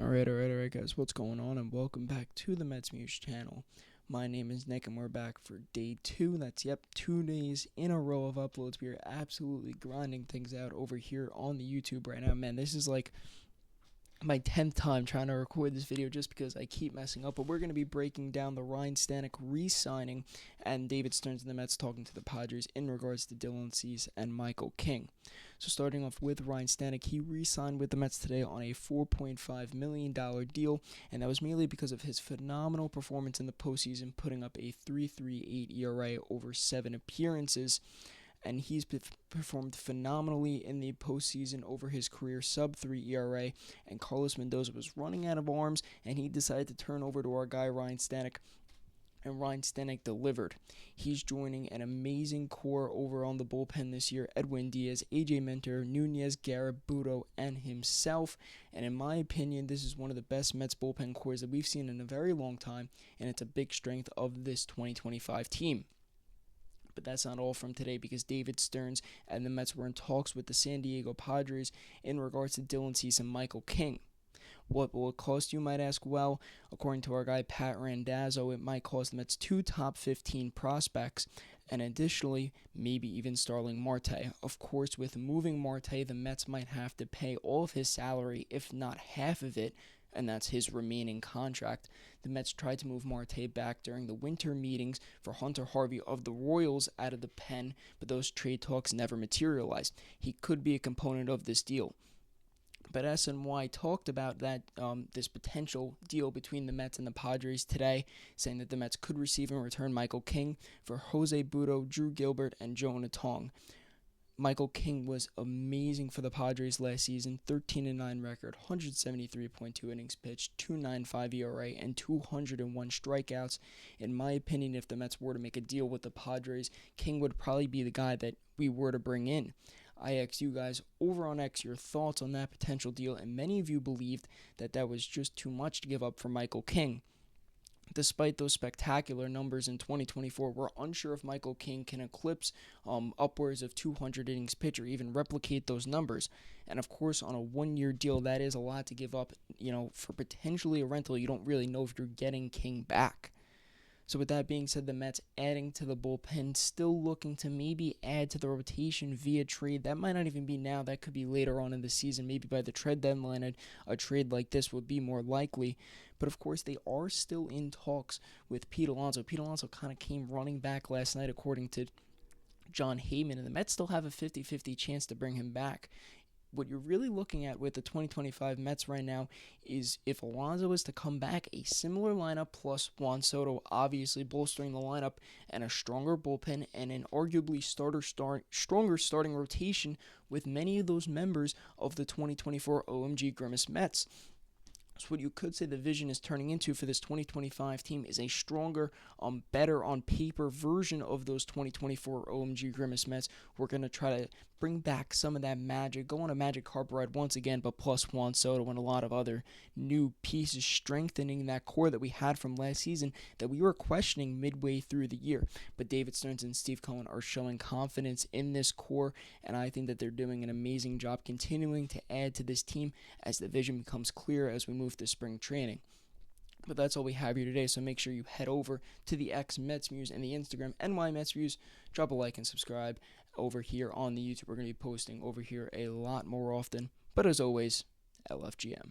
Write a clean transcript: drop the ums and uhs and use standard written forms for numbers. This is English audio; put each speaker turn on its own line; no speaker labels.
Alright, guys, what's going on? And welcome back to the Mets Muse channel. My name is Nick, and we're back for day 2. That's, 2 days in a row of uploads. We are absolutely grinding things out over here on the YouTube right now. Man, this is like my 10th time trying to record this video just because I keep messing up. But we're going to be breaking down the Ryne Stanek re-signing and David Stearns and the Mets talking to the Padres in regards to Dylan Cease and Michael King. So starting off with Ryne Stanek, he re-signed with the Mets today on a $4.5 million deal, and that was merely because of his phenomenal performance in the postseason, putting up a 3.38 ERA over 7 appearances. And he's performed phenomenally in the postseason over his career sub-3 ERA, and Carlos Mendoza was running out of arms, and he decided to turn over to our guy Ryne Stanek, and Ryne Stanek delivered. He's joining an amazing core over on the bullpen this year: Edwin Diaz, AJ Minter, Nunez, Garrett, Budo, and himself. And in my opinion, this is one of the best Mets bullpen cores that we've seen in a very long time, and it's a big strength of this 2025 team. But that's not all from today, because David Stearns and the Mets were in talks with the San Diego Padres in regards to Dylan Cease and Michael King. What will it cost, you might ask? Well, according to our guy Pat Randazzo, it might cost the Mets 2 top 15 prospects, and additionally, maybe even Starling Marte. Of course, with moving Marte, the Mets might have to pay all of his salary, if not half of it, and that's his remaining contract. The Mets tried to move Marte back during the winter meetings for Hunter Harvey of the Royals out of the pen, but those trade talks never materialized. He could be a component of this deal. But SNY talked about that this potential deal between the Mets and the Padres today, saying that the Mets could receive in return Michael King for Jose Budo, Drew Gilbert, and Jonah Tong. Michael King was amazing for the Padres last season. 13-9 record, 173.2 innings pitched, 2.95 ERA, and 201 strikeouts. In my opinion, if the Mets were to make a deal with the Padres, King would probably be the guy that we were to bring in. I asked you guys over on X your thoughts on that potential deal, and many of you believed that that was just too much to give up for Michael King. Despite those spectacular numbers in 2024, we're unsure if Michael King can eclipse upwards of 200 innings pitched or even replicate those numbers. And of course, on a one-year deal, that is a lot to give up, for potentially a rental. You don't really know if you're getting King back. So with that being said, the Mets adding to the bullpen, still looking to maybe add to the rotation via trade. That might not even be now. That could be later on in the season. Maybe by the trade deadline, a trade like this would be more likely. But of course, they are still in talks with Pete Alonso. Pete Alonso kind of came running back last night, according to John Heyman, and the Mets still have a 50-50 chance to bring him back. What you're really looking at with the 2025 Mets right now is, if Alonso is to come back, a similar lineup plus Juan Soto obviously bolstering the lineup, and a stronger bullpen, and an arguably stronger starting rotation with many of those members of the 2024 OMG Grimace Mets. So what you could say the vision is turning into for this 2025 team is a stronger, better on paper version of those 2024 OMG Grimace Mets. We're going to try to bring back some of that magic, go on a magic carpet ride once again, but plus Juan Soto and a lot of other new pieces, strengthening that core that we had from last season that we were questioning midway through the year. But David Stearns and Steve Cohen are showing confidence in this core, and I think that they're doing an amazing job continuing to add to this team as the vision becomes clear as we move to spring training. But that's all we have here today, so make sure you head over to the X Mets Muse and the Instagram NY Mets Muse. Drop a like and subscribe over here on the YouTube. We're going to be posting over here a lot more often. But as always, LFGM.